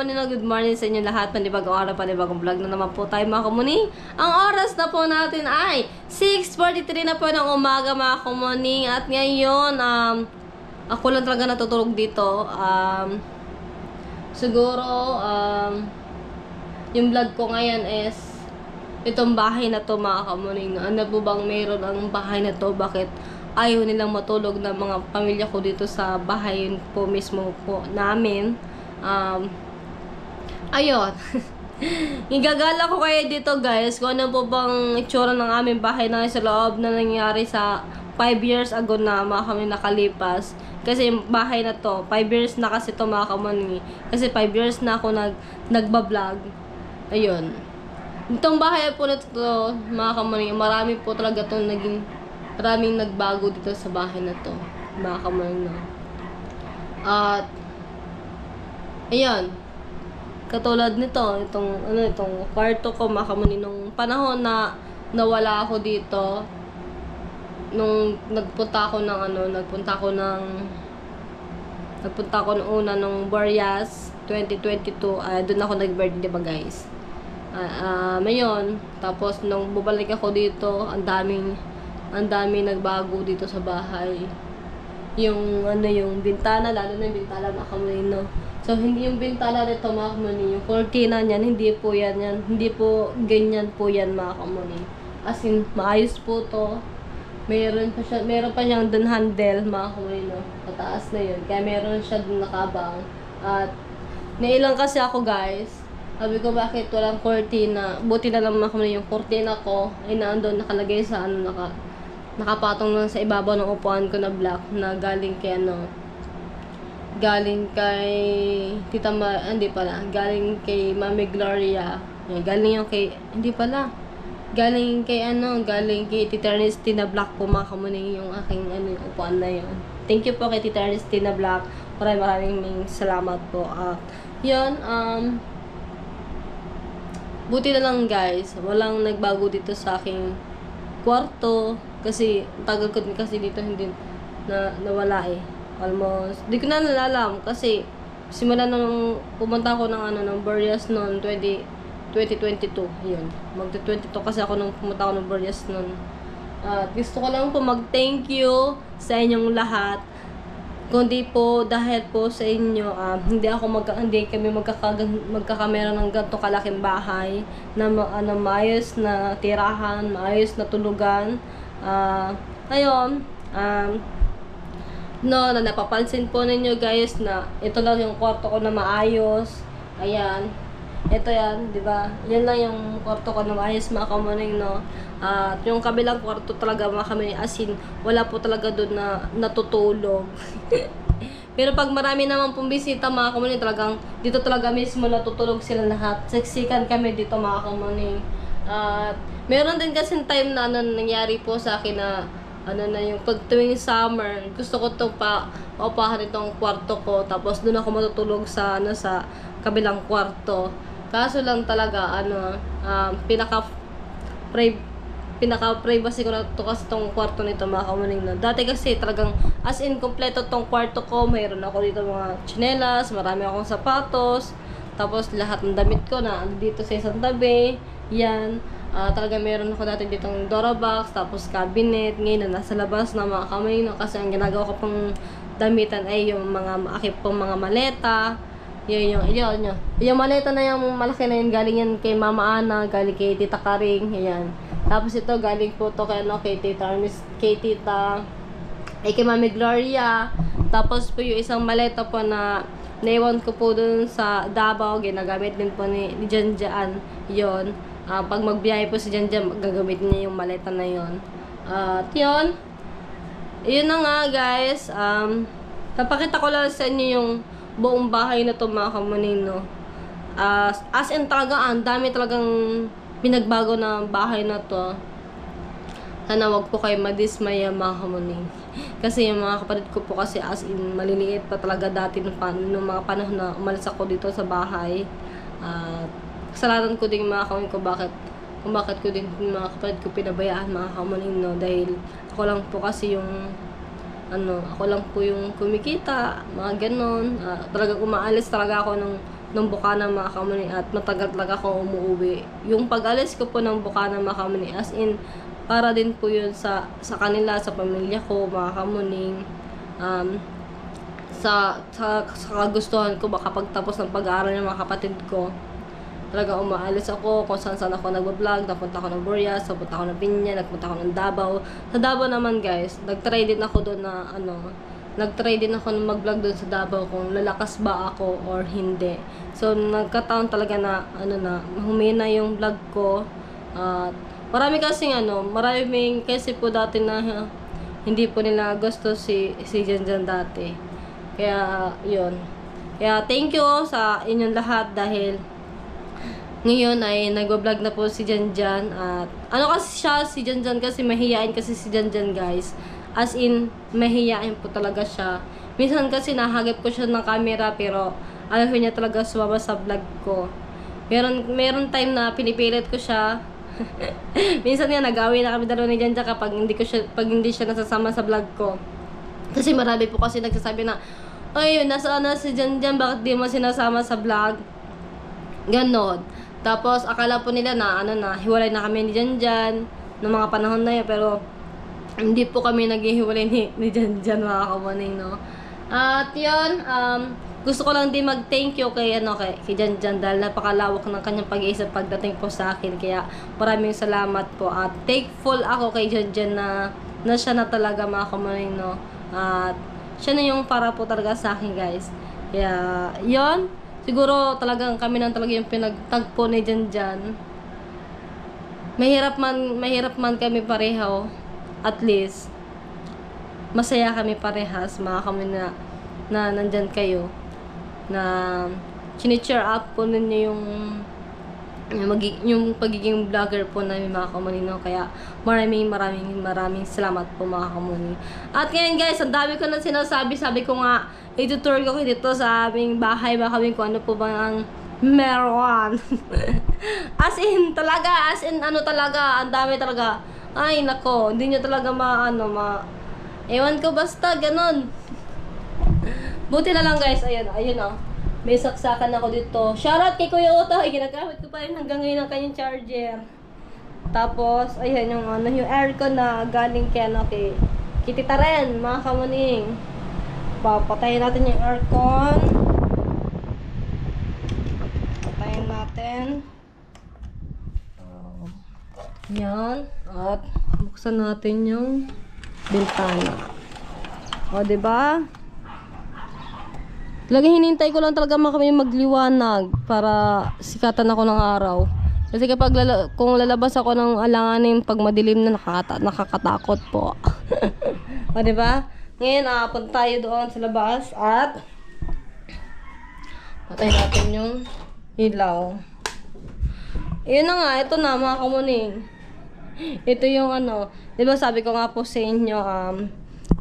Good morning sa inyo lahat. Panibagong araw, panibagong vlog na naman po tayo mga kamuni. Ang oras na po natin ay 6:43 na po ng umaga mga kamuni. At ngayon, ako lang talaga natutulog dito. Siguro, yung vlog ko ngayon is itong bahay na to mga kamuni. Ano po bang meron ang bahay na to? Bakit ayaw nilang matulog ng mga pamilya ko dito sa bahay po mismo po namin? Ayun. Igagala ko kayo dito guys kung ano po bang itsura ng aming bahay na sa loob na nangyari sa 5 years ago na mga kami nakalipas. Kasi yung bahay na to, 5 years na kasi to mga kamani. Kasi 5 years na ako nagbablog. Ayun. Itong bahay po na to mga kamani, marami po talaga itong maraming nagbago dito sa bahay na to mga kamani. At ayun. Katulad nito, itong kwarto ko mga kamuni, nung panahon na nawala ako dito, nung nagpunta ako ng una nung Boreas 2022, doon ako nag-birthday ba guys. Ngayon, tapos nung bubalik ako dito, ang daming nagbago dito sa bahay. Yung bintana, lalo na yung bintana mga kamuni, no. So, hindi yung bintana nito mga kamuni. Yung cortina niyan, hindi po yan. Hindi po ganyan po yan mga kamuni. As in, maayos po to. Meron pa siyang dun handle mga kamuni, no. Pataas na yun. Kaya meron siya dun nakabang. At, nailang kasi ako guys. Sabi ko bakit walang cortina. Buti na lang mga kamuni yung cortina ko ay naandun nakalagay sa nakapatong lang sa ibabaw ng upuan ko na black na galing kay galing kay Mami Gloria. Galing kay Tita Ernestina Black po mga kamuni yung aking upuan na yun. Thank you po kay Tita Ernestina Black. Maraming salamat po. Yun, buti na lang guys, walang nagbago dito sa aking kwarto. Kasi, tagal ko din kasi dito hindi nawala eh. Almost, di ko na nalalam kasi simula nung pumunta ako ng Boreas noon 2022. Yun. Magta-22 kasi ako nung pumunta ako ng Boreas noon. At gusto ko lang po mag-thank you sa inyong lahat. Kundi po dahil po sa inyo, hindi kami magkakamera ng ganito kalaking bahay na maayos na tirahan, maayos na tulugan. Ayun, na napapansin po ninyo guys na ito lang yung kwarto ko na maayos. Ayan. Ito yan, di ba? Yan lang yung kwarto ko na maayos mga kamuning, no? At yung kabilang kwarto talaga mga kamuning, as in, wala po talaga doon na natutulog. Pero pag marami naman pong bisita mga kamuning, talagang dito talaga mismo natutulog sila lahat. Seksikan kami dito mga kamuning. At meron din kasi time na nangyari po sa akin na yung pag tuwing summer, gusto ko to paupahan itong kwarto ko, tapos doon ako matutulog sa kabilang kwarto. Kaso lang talaga pinaka-privacy ko na to kasi itong kwarto nito mga kamuning na. Dati kasi talagang as in kompleto tong kwarto ko, mayroon ako dito mga tsinelas, marami akong sapatos, tapos lahat ng damit ko na dito sa isang tabi. Yan. Talaga meron ako dati ditong Dora box, tapos cabinet. Ngayon na nasa labas na mga kamay, no? Kasi ang ginagawa ko pang damitan ay yung mga akip pong mga maleta. Yung maleta na yung malaki na yun, galing yan kay Mama Ana, galing kay Tita Karing. Ayan. Tapos ito galing po to kay kay Mami Gloria. Tapos po yung isang maleta po na naiwan ko po dun sa Davao, ginagamit din po ni Janjan. Yun. Pag magbiyahe po si Janjan, gagamit niya yung maleta na yun. At yun na nga guys. Napakita ko lang sa inyo yung buong bahay na to mga kamuning, no. As in talaga, ang dami talagang pinagbago na bahay na to. Sana wag po kayo madismaya mga kamuning. Kasi yung mga kapatid ko po kasi as in maliliit pa talaga dati nung mga panahon na umalis ako dito sa bahay. Kasalanan ko din mga kamuning ko kung bakit ko din mga kapatid ko pinabayaan mga kamuning, no. Dahil ako lang po kasi yung kumikita, mga ganon. Talagang umaalis talaga ako ng ng Bukana mga kamuning at matagal talaga akong umuwi. Yung pag-alis ko po ng Bukana mga kamuning, as in, para din po yun sa kanila, sa pamilya ko mga kamuning. Sa kagustuhan ko makapagtapos ng pag-aaral ng mga kapatid ko. Talaga umaalis ako kung saan ako nagbablog. Napunta ako ng Burias, napunta ako ng Piña, nagpunta ako ng Davao. Sa Davao naman guys, nag-try din ako doon na nag-try din ako na mag-vlog doon sa Davao kung lalakas ba ako or hindi. So nagkataon talaga na humina yung vlog ko. Marami kasi po dati na hindi po nila gusto si Janjan dati. Kaya yun. Kaya thank you sa inyong lahat dahil ngayon ay nagwa-vlog na po si Janjan. At kasi siya, si Janjan kasi mahihain kasi si Janjan guys. As in, mahihain po talaga siya. Minsan kasi nahagip ko siya ng camera pero ayaw niya talaga sumama sa vlog ko. Meron time na pinipilit ko siya. Minsan nga nag-away na kami dalawa ni Janjan kapag pag hindi siya nasasama sa vlog ko. Kasi marami po kasi nagsasabi na, ay, nasaan na si Janjan, bakit di mo sinasama sa vlog? Ganon. Tapos, akala po nila na, hiwalay na kami ni Janjan noong mga panahon na yun. Pero, hindi po kami naghihiwalay ni Janjan, mga kamuning, no? At yun, gusto ko lang din mag-thank you kay Janjan dahil napakalawak ng kanyang pag-iisip pagdating po sa akin. Kaya, maraming salamat po. At thankful ako kay Janjan na siya na talaga, mga kamuning, no? At, siya na yung para po talaga sa akin, guys. Kaya, yun. Siguro talagang kami nang talaga yung pinagtagpo ni Janjan. Mahirap man kami pareho. At least, masaya kami parehas, mga kami na nandyan kayo. Na chine-cheer up po ninyo yung pagiging vlogger po namin, mga kamunino. Kaya maraming salamat po, mga kamunino. At ngayon guys, ang dami ko na sinasabi. Sabi ko nga, itutur ko dito sa aming bahay, mga kamunino, kung ano po ba ang meron. as in talaga, ang dami talaga. Ay nako, hindi nyo talaga ewan ko, basta ganon. Buti na lang guys, ayun may saksakan ako dito. Shoutout kay Kuya Otto. Ginagamit ko pa rin hanggang ngayon ang kanyang charger. Tapos, ayan yung aircon na galing kay Tita Ren, mga kamuning. Papatayin natin yung aircon. Patayin natin. Yan. At buksan natin yung bintana. O, diba? Talagang hinintay ko lang talaga kami magliwanag para sikatan ako ng araw. Kasi kapag kung lalabas ako ng alanganin pag madilim na nakakatakot po. O diba? Ngayon punta tayo doon sa labas at patay natin yung ilaw. Yun na nga, ito na mga kamuning. Ito yung diba sabi ko nga po sa inyo,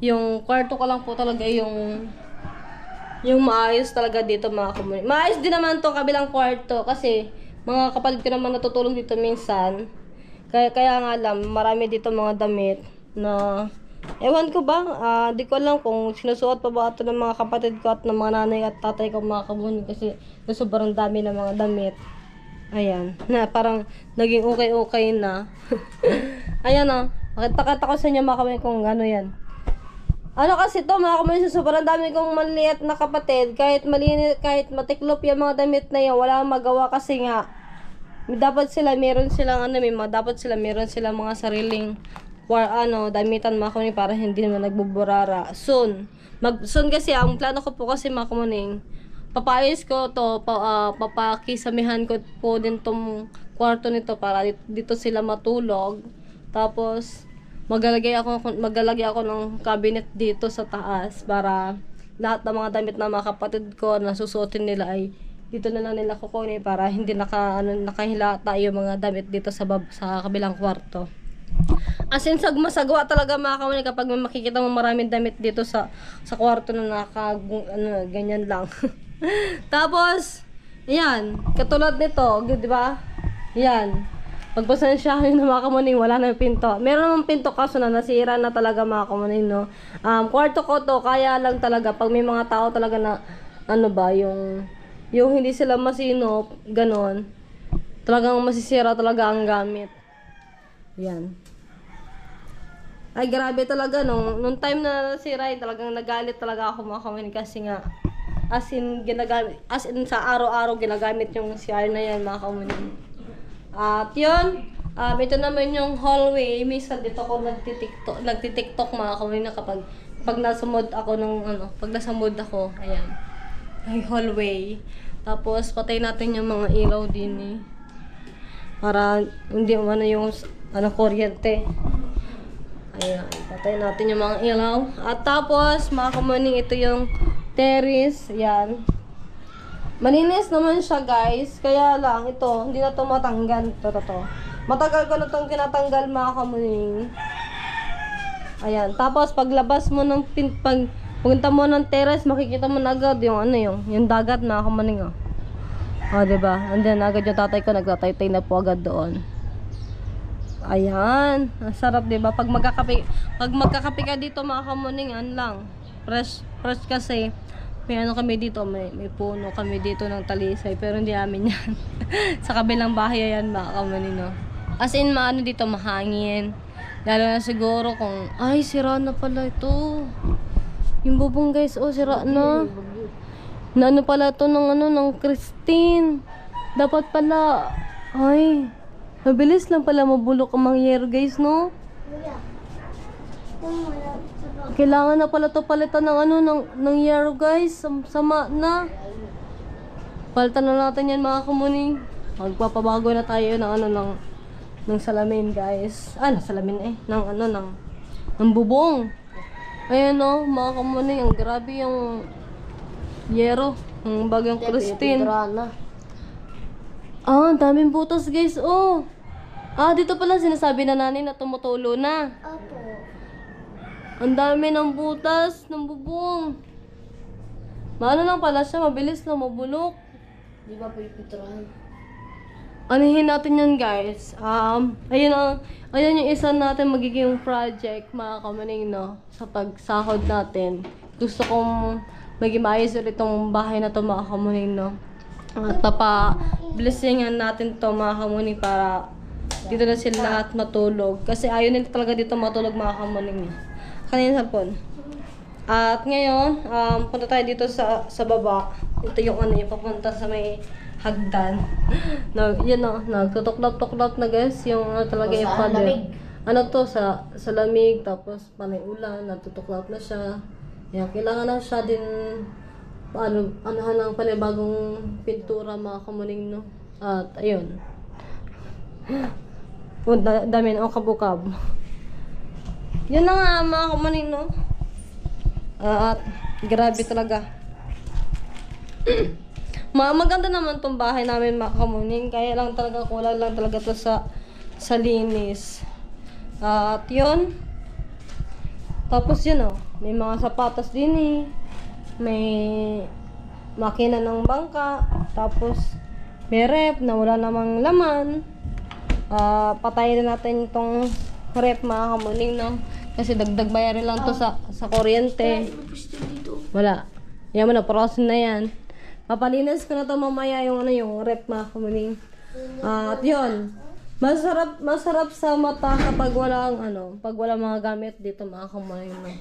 yung kwarto ko lang po talaga yung maayos talaga dito, mga kamuning. Maayos din naman tong kabilang kwarto kasi mga kapatid ko naman natutulong dito minsan. Kaya nga lang, marami dito mga damit na ewan ko ba, di ko alam kung sinusuot pa ba ito ng mga kapatid ko at ng mga nanay at tatay ko, mga kamuning, kasi sobrang dami ng mga damit. Ayan, na parang naging okay na. Ayan makita ko sa inyo, mga kamuning, kung ano yan. Kasi to, mga kamuning, sobrang dami kong maliit na kapatid. Kahit malinis, kahit matiklop yung mga damit na yan, wala akong magawa kasi nga dapat sila meron silang mga sariling damitan, mga kamuning, para hindi naman nagbuburara. Soon kasi ang plano ko po kasi, mga kamuning, papayos ko to, papakisamihan ko po din tong kwarto nito para dito sila matulog. Tapos maglalagay ako ng cabinet dito sa taas para lahat ng mga damit na mga kapatid ko na susuotin nila ay dito na lang nila kukunin para hindi nakahilata yung mga damit dito sa kabilang kwarto. As in, masagawa talaga, mga kamuning, kapag may makikita mo maraming damit dito sa kwarto na ganyan lang. Tapos, ayan, katulad nito, di ba? Yan. Pagpasensyahan na, mga kamuning, wala na yung pinto. Meron namang pinto kaso na nasira na talaga, mga kamuning, no? Kwarto ko to, kaya lang talaga pag may mga tao talaga na yung yung hindi sila masinop, ganon, talagang masisira talaga ang gamit. Yan. Ay, grabe talaga, nung time na nasira, talagang nagalit talaga ako mga kamuning kasi nga, as in sa araw-araw ginagamit yung CR na yan mga kamuning. At yun, ito naman yung hallway. Minsan dito ako nagtitiktok mga kamuning na pag nasa mood ako pag nasa mood ako, ayan. Ay, hallway. Tapos, patay natin yung mga ilaw din eh. Para hindi yung kuryente. Ayan, patay natin yung mga ilaw. At tapos, mga kamuning, ito yung terrace. Ayan. Malinis naman siya, guys. Kaya lang, ito, hindi na ito matanggal. Ito. Matagal ko na itong tinatanggal, mga kamuning. Ayan. Tapos, paglabas mo ng pumunta mo ng terrace, makikita mo na agad yung dagat, mga kamuning. O, diba? And then, agad yung tatay ko, nagtatay-tay na po agad doon. Ayan, ang sarap 'di ba? Pag magkakape ka dito mga kamuning, lang. Fresh kasi. May kami dito, may puno kami dito ng talisay, pero hindi amin 'yan. Sa kabilang bahay yan mga kamuning, no. As in dito mahangin. Lalo na siguro kung ay sira na pala ito. Yung bubong guys, sira na. Na pala ito ng Christine. Dapat pala mabilis lang pala mabulok ang mga yero guys, no? Kailangan na pala to palitan ng yero guys. Sama na. Palitan na natin yan mga kamuning. Magpapabago na tayo ng salamin guys. Salamin ng bubong. Ayan mga kamuning, ang grabe yung yero ng bagyong Christine. Ang daming butas guys, dito pala sinasabi na nanay na tumutulo na. Opo. Ang dami ng butas, ng bubong. Maano lang pala siya, mabilis lang mabulok. Di ba po ipitrahan? Anihin natin yan guys. Ayan yung isa natin magiging project, mga kamuning, no? Sa pagsahod natin. Gusto kong maging maayos ulit itong bahay na to mga kamuning, no? At blessingan natin to mga kamuning para dito na sila lahat matulog. Kasi ayaw nila talaga dito matulog mga kamuning. Kanina hapon. At ngayon, punta tayo dito sa baba. Ito yung yung papunta sa may hagdan. Nagtutuklap-tuklap na guys. Yung talaga yung pader. Sa lamig. Tapos panay ulan. Nagtutuklap na siya. Yan, kailangan na siya din ng panibagong pintura mga kamuning, no? At ayun. Dami na kabukab. Yun na nga mga kamuning, no? At grabe talaga. Maganda naman tong bahay namin mga kamuning. Kaya lang talaga, kulang lang talaga to sa linis. At yun. Tapos yun, may mga sapatos din eh. May makina ng bangka. Tapos may rep na wala namang laman. Patayin na natin itong rep mga kamuning, no? Kasi dagdag bayarin lang to sa kuryente. Wala. Yan mo na, prosin na yan. Papalinis ko na to mamaya yung rep mga kamuning. At yun. Masarap sa mata kapag walang pag walang mga gamit dito mga kamuning, no?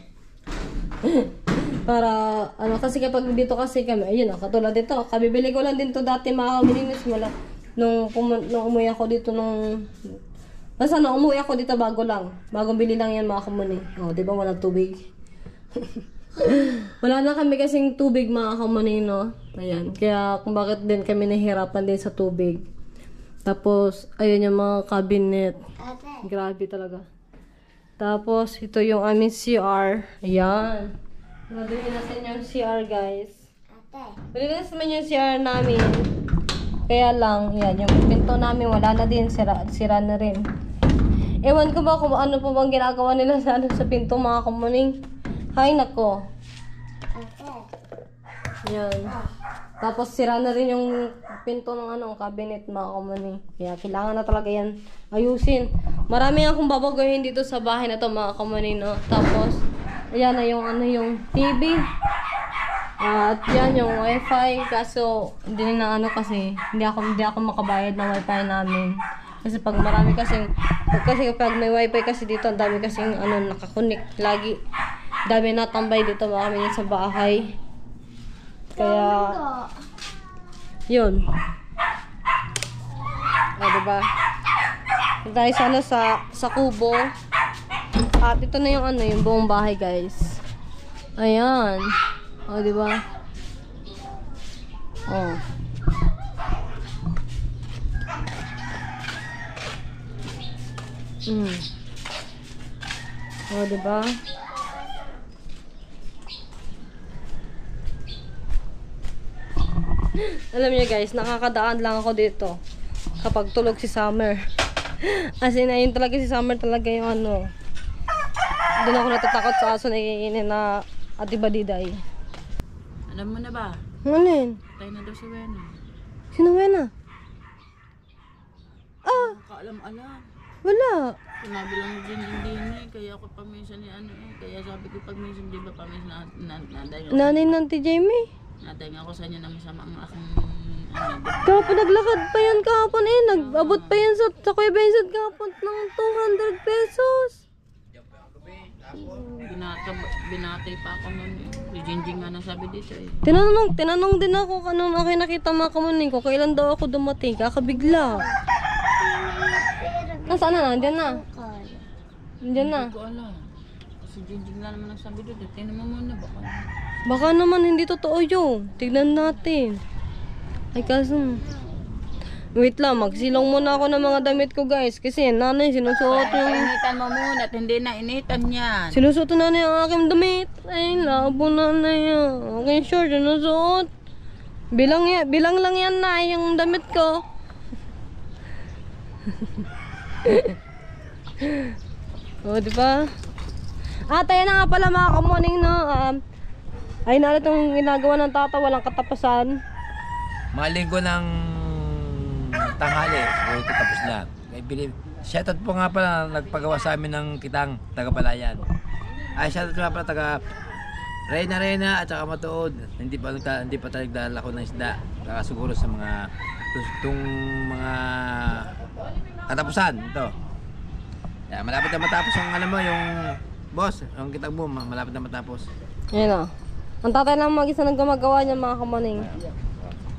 Para kasi kapag dito kasi kami, ayun katulad dito, kabibili ko lang din to dati mga kamilinis wala nung umuwi ako dito basta nung umuwi ako dito bagong bili lang yan mga kamuning. Di ba walang tubig? Wala na kami kasing tubig mga kamuning, no? Ayan, kaya kung bakit din kami nahihirapan din sa tubig. Tapos ayun yung mga cabinet. Grabe talaga. Tapos ito yung aming CR. Ayan. Nalagyan natin yung CR, guys. Nalagyan naman yung CR namin. Kaya lang, yan, yung pinto namin wala na din, sira na rin. Ewan ko ba kung ano po bang ginagawa nila sa pinto mga kamuning. Hay nako. Yan. Tapos sira na rin yung pinto ng cabinet mga kamuning. Kaya kailangan na talaga yan ayusin. Marami akong babaguhin dito sa bahay na to mga kamuning, no? Tapos ayan na yung TV. At yan yung wifi, kaso hindi na ano kasi, hindi ako makabayad ng wifi namin. Kasi pag marami kasi pag may wifi kasi dito, ang dami kasing ano, nakakunik lagi. Dami natambay dito mga kami sa bahay. Kaya, yun. Diba? Tayo sa ano, sa kubo. At ito na yung ano, yung buong bahay, guys. Ayan. O, diba? O. O, diba? Alam niyo guys, nakakadaan lang ako dito kapag tulog si Summer. As in, ayun talaga si Summer talaga yung ano. Doon ako natatakot sa aso na iinin na Ate Badiday. Alam mo na ba? Ano yun? Tayo na daw si Wena. Sino Wena? Ah, Kaalam-alam. wala. Sinabi lang din eh. Kaya ako paminsan ni ano eh. Kaya sabi ko pag minsan di ba paminsan Nanay ng Ate Jamie. natay nga ako sa inyo na masama ang aking Kahapon naglakad pa yan kahapon eh. Nag-abot pa yan sa Kuya Vincent kahapon ng 200 pesos. binatay pa ako nun eh. Si Jinjing nga nang sabi dito eh. Tinanong din ako kung anong aking nakita mga kamuning ko. Kailan daw ako dumating? Kakabigla. Nasaan na? Andiyan na. Andiyan na. Hindi ko alam. Si Jinjing lang naman ang sabi dito. Tingnan mo muna baka. Baka naman hindi totoo yun. Tignan natin. Ay kaso. Wait lang, magsilong muna ako ng mga damit ko guys. Kasi nanay sinusuot yung... Initan mo muna at hindi na initan yan. Sinusuot na nanay ang aking damit. Ay, labo nanay yan. Aking short, sinusuot. Bilang lang yan na yung damit ko. O, diba? At ayan na nga pala mga kamuning no. Ay na itong ginagawa ng tata, walang katapusan. Malinggo ng tanghali, o tapos na. Shoutout po nga pala nagpagawa sa amin ng kitang taga-Balayan. Ay, shoutout nga pala taga Reyna at saka Matuod. Hindi pa tayo nagdalako ng isda. Kaya siguro sa mga gustong mga katapusan ito. Yeah, malapit na matapos ang ano mo, yung boss, yung kitang mo, malapit na matapos. Ayan o. Ang tatay lang mag-isa nang gumagawa niya mga kamuning.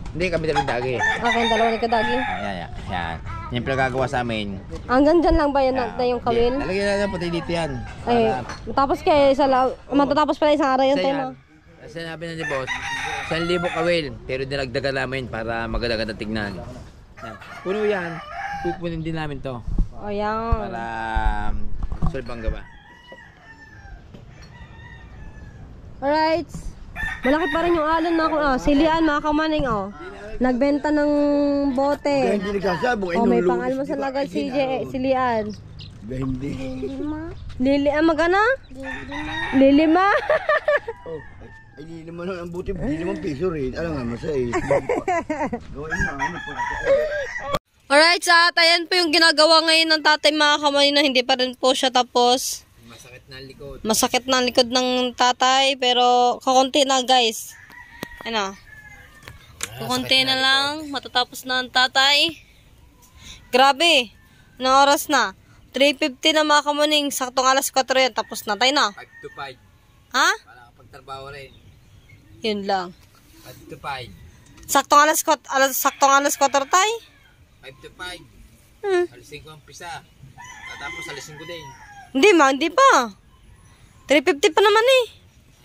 Hindi kami dalawang dagi. Okay, dalawa ni Kadagi. Yan. Yung pinagagawa sa amin. Hanggang dyan lang ba yun na yung kawil? Lalagyan natin pati dito yan. Ay, matapos kayo, matatapos pala isang araw yung tema. Sinabi na ni boss, 1,000 kawil, pero dinagdagan namin para maganda-ganda tignan. Yan. Puno yan, pupunin din namin to. O yan. Para sulpang gawa. Alright. Malaki pa rin yung alon mga silian mga kamaning oh. Nagbenta ng bote. Oh, may pangalmusal agad si Lian. Hindi. Magana? Lilima. Oh, ay di naman ang buti, di naman piso rin. Alam nga masa eh. Gawin mo ano po. Alright, sa ayan po yung ginagawa ngayon ng tatay mga kamaning na hindi pa rin po siya tapos. Masakit na ang likod. Masakit na ang likod ng tatay pero kakunti na guys. Ano? Kakunti na lang. Matatapos na ang tatay. Grabe. Anong oras na? 3:50 na mga kamuning. Saktong alas 4 yan. Tapos na tayo na. 5 to 5. Ha? Para kapagtrabaho rin. Yun lang. 5 to 5. Saktong alas 4 tayo. 5 to 5. Alas 5 ang pisa. Tapos alas 5 din. Hindi pa. 3:50 pa naman eh.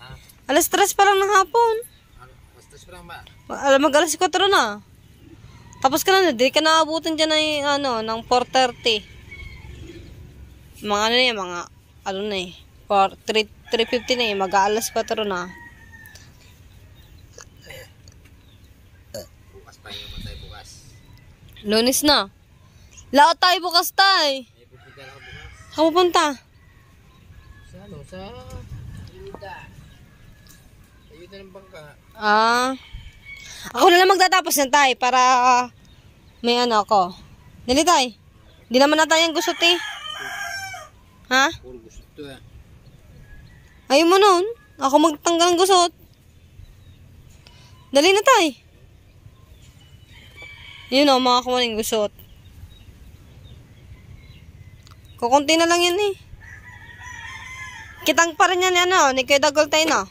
Ha? Alas 3 pa lang ng hapon. Alas 3 pa lang ba? Mag-alas 4 na. Tapos ka na, di ka naabutan dyan ng 4:30. Mga ano na eh, ano na eh. 3:50 na eh, mag-alas 4 na. Bukas pa yung matay bukas. Lunes na. Laot tayo bukas tayo. May pupunta lang ako bukas. Saan pupunta? Sa ano? Sa Ayuda. Ayuda ng bangka. Ako na lang magtatapos yan tayo para may ano ako. Dali tayo. Hindi naman na tayong gusot eh. Ha? Puro gusto to ah. Ayaw mo nun. Ako magtanggal ng gusot. Dali na tay. Yun o, mga kamaning gusot. Kukunti na lang yan eh. Kitang pa rin yan ano, ni Kuya Dagol tayo na.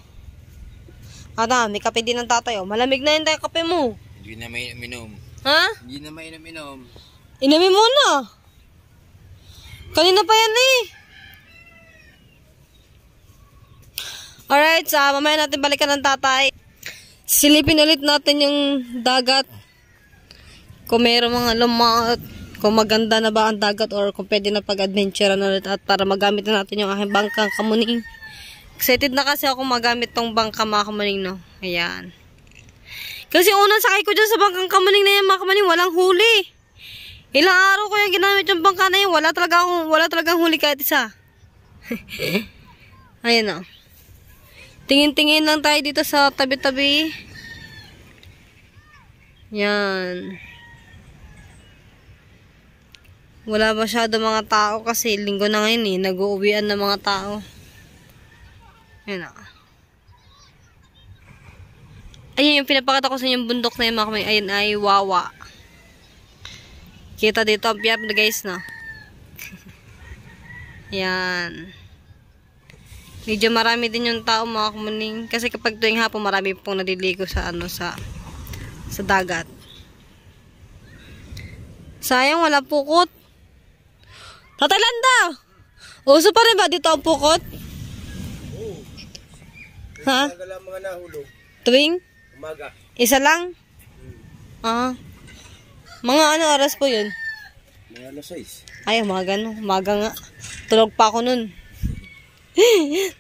Ada, may kape din ng tatay oh. Malamig na yun tayo kape mo. Hindi na may inom. Ha? Hindi na may inom. Inumin mo na. Kanina pa yan eh. Alright, mamaya natin balikan ng tatay. Silipin ulit natin yung dagat. Kung mayroong mga lumaot. Kung maganda na ba ang dagat or kung pwede na pag-adventure na ulit at para magamit na natin yung aking bangkang kamuning. Excited na kasi ako magamit tong bangka mga kamuning, no? Ayan. Kasi unang sakay ko dyan sa bangkang kamuning na yan mga kamuning, walang huli. Ilang araw ko yung ginamit yung bangka na yan, wala talagang huli kahit isa. Ayan, no? Tingin-tingin lang tayo dito sa tabi-tabi. Yan. Wala masyado mga tao kasi linggo na ngayon eh. Nag-uuwian ng mga tao. Ayan o. Ayun yung pinapakita ko sa inyo yung bundok na yun mga kamay. Ayun ay Wawa. Kita dito ang pier guys no. Ayan. Medyo marami din yung tao mga kumuning. Kasi kapag tuwing hapon marami pong nadiligo sa ano sa dagat. Sayang wala pukot. Tatay Landa! Uso pa rin ba dito ang pukot? Oo. Ha? Nagala mga nahulog. Tuwing? Umaga. Isa lang? Ah. Mga ano oras po yun? Mga alas 6. Ay, umaga no. Umaga nga. Tulog pa ako nun.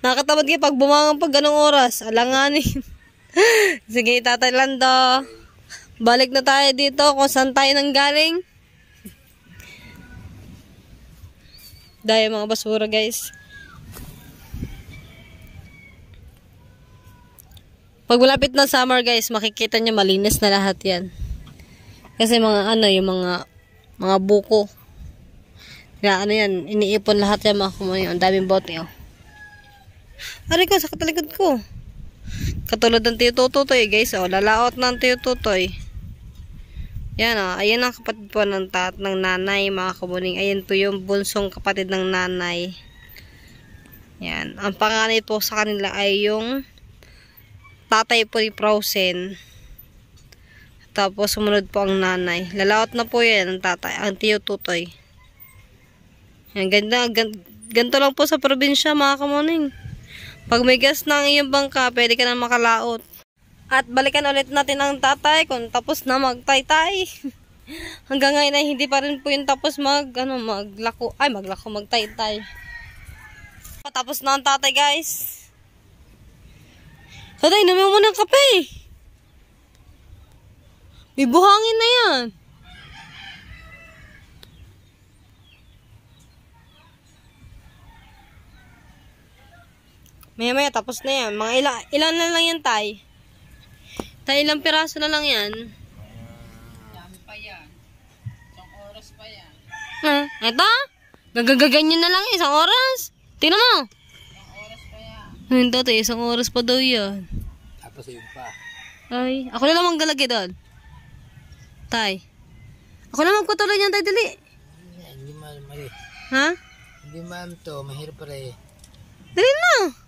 Nakatamad kayo pag bumangang pag ganong oras. Alanganin. Sige, Tatay Landa. Balik na tayo dito kung saan tayo nanggaling. Dahil mga basura guys. Pag malapit na summer guys, makikita nyo malinis na lahat yan. Kasi mga ano, yung mga buko. Kaya ano yan, iniipon lahat yan mga kumunin. Ang daming bote oh. Aray ko, sakit talikod ko. Katulad ng Tiyo Tutoy guys oh. Lalaot ng Tiyo Tutoy. Yan o, ayan ang kapatid po ng nanay mga kamuning. Ayan po yung bunsong kapatid ng nanay. Yan, ang panganay po sa kanila ay yung tatay po ni Frozen. Tapos sumunod po ang nanay. Lalaot na po yan ang tatay, ang Tiyo Tutoy. Yan, ganito lang po sa probinsya mga kamuning. Pag may gas na ang iyong bangka, pwede ka na makalaot. At balikan ulit natin ang tatay kung tapos na magtaytay. Hanggang ngayon ay hindi pa rin po yung tapos maglako, magtaytay. Tapos na ang tatay guys. Tatay, namin mo ng kape. May buhangin na yan. Maya tapos na yan. Mga ilan na lang yan tay. Tayo ilang piraso na lang yan. Dami pa yan. Isang oras pa yan. Eto? Gagaganyan na lang isang oras. Tingnan mo. Isang oras pa yan. Hindi tayo, isang oras pa daw yan. Tapos yun pa. Ay, ako na lang maggalagay doon. Tay. Ako na magpatuloy niyan tay, dali. Hindi mali. Ha? Hindi to, mahirap pa rin. Dali na.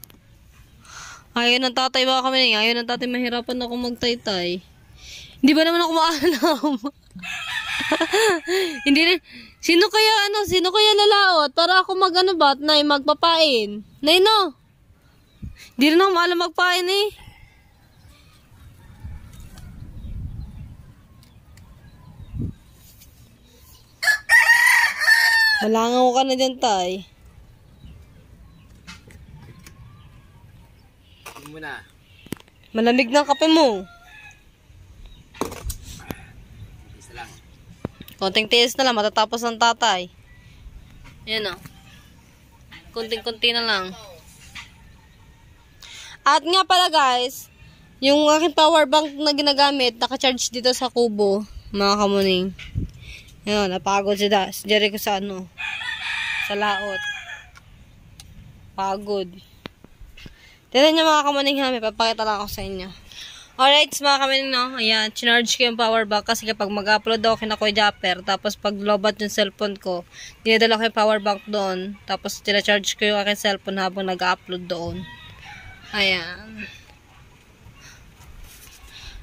Ayaw ng tatay baka kami. Ayaw ng tatay mahirapan ako magtaytay. Hindi ba naman ako maalam? Hindi na. Sino kaya lalaot? Para ako magpapain. Nay no. Hindi rin ako maalam magpain eh. Malangaw ka na dyan tay. Muna. Malamig na ang kape mo. Isa lang. Konting tiis na lang, matatapos ng tatay. Yan o. Konting-konti na lang. At nga pala guys, yung aking power bank na ginagamit, naka-charge dito sa kubo, mga kamuning. Yan, napagod si Jericho sa sa laot. Pagod. Tignan niyo mga kamuning ha, may papakita lang ako sa inyo. Alright, mga kami, no? Ayan, chinarge ko yung power bank kasi kapag mag-upload ako kina Kuya Japper, tapos pag lobat yung cellphone ko, dinadala ko yung power bank doon, tapos tinacharge ko yung aking cellphone habang nag-upload doon. Ayan.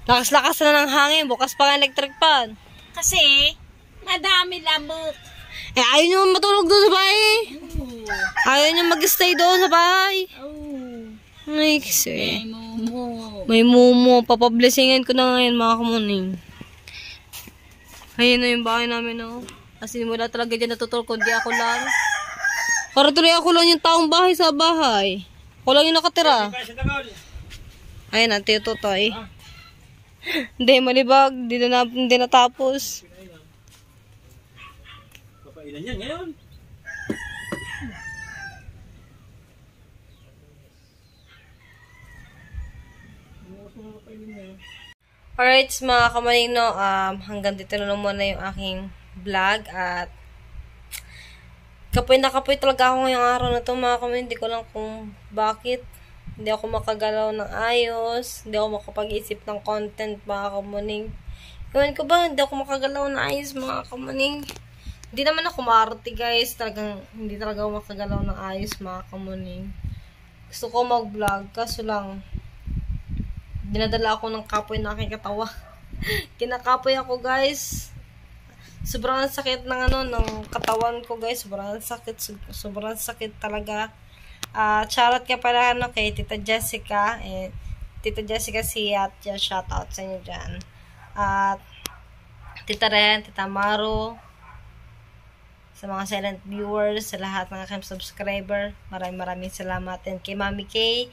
Lakas-lakas na ng hangin, bukas pa ang electric fan. Kasi, madami lamok. Eh, ayaw nyo matulog doon sa bahay. Ayaw nyo mag-stay doon sa bahay. Ay, kasi. May mumo. Papablessingan ko na ngayon, mga kamuning. Ayun na yung bahay namin, no? Kasi wala talaga dyan natutulog, kundi ako lang. Para tuloy ako lang yung taong bahay sa bahay. Ako lang yung nakatira. Ayun na, tiyo Totoy. Hindi, malibag. Hindi natapos. Papailan yan ngayon. Alright, mga kamalino, hanggang dito na lang muna yung aking vlog at kapoy na kapoy talaga ako ngayong araw na to, mga kamalino. Hindi ko lang kung bakit hindi ako makagalaw ng ayos, hindi ako makapag-isip ng content, mga kamuning. Gawin ko ba, hindi ako makagalaw ng ayos, mga kamuning. Hindi naman ako maarte, guys. Talagang, hindi talaga ako makagalaw ng ayos, mga kamuning. Gusto ko mag-vlog, kaso lang dinadala ako ng kapoy na aking katawa. Kinakapoy ako, guys. Sobrang sakit ng ng katawan ko, guys. Sobrang sakit talaga. Charot ka pala kay Tita Jessica. Tita Jessica Siat, shout out sa inyo dyan. At Tita Ren, Tita Maru, sa mga silent viewers, sa lahat ng aking subscriber, maraming salamat. And kay Mami Kay,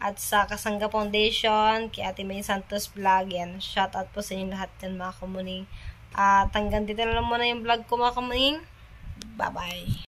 at sa Kasangga Foundation, kay Ate May Santos Vlog, yan. Shout out po sa inyo lahat yan, mga kamuning. At hanggang dito na lang muna yung vlog ko, mga kamuning. Bye-bye.